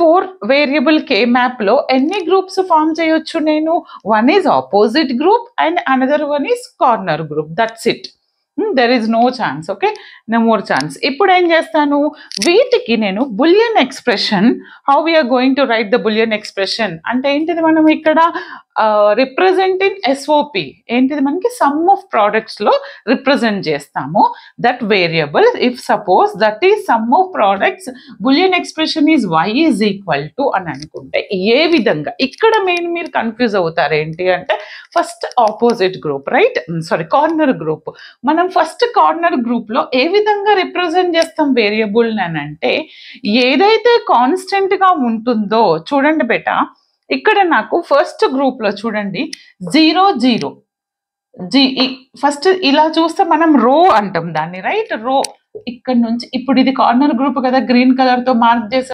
4 variable K map లో ఎన్ని groups form చేయొచ్చు నేను? One is opposite group and another one is corner group. That's it. There is no chance. Okay, no more chance. ఇప్పుడు ఏం చేస్తాను, వీటికి నేను boolean expression, how we're going to write the boolean expression అంటే ఏంటిది, మనం ఇక్కడ రిప్రజెంట్ ఇన్ ఎస్ఓపి ఏంటిది, మనకి సమ్ ఆఫ్ ప్రోడక్ట్స్ లో రిప్రజెంట్ చేస్తాము that variable. If suppose that is sum of products, boolean expression is y is equal to అని అనుకుంటే ఏ విధంగా, ఇక్కడ మీరు కన్ఫ్యూజ్ అవుతారు ఏంటి అంటే, first opposite group, right, sorry corner group. మనం ఫస్ట్ కార్నర్ గ్రూప్ లో ఏ విధంగా రిప్రజెంట్ చేస్తాం వేరియబుల్ అని అంటే, ఏదైతే కాన్స్టెంట్ గా ఉంటుందో చూడండి బేటా, ఇక్కడ నాకు ఫస్ట్ గ్రూప్ లో చూడండి 0 0 ఫస్ట్ ఇలా చూస్తే మనం రో అంటాం దాన్ని, రైట్, రో. ఇక్కడ నుంచి ఇప్పుడు ఇది కార్నర్ గ్రూప్ కదా, గ్రీన్ కలర్ తో మార్క్ చేసి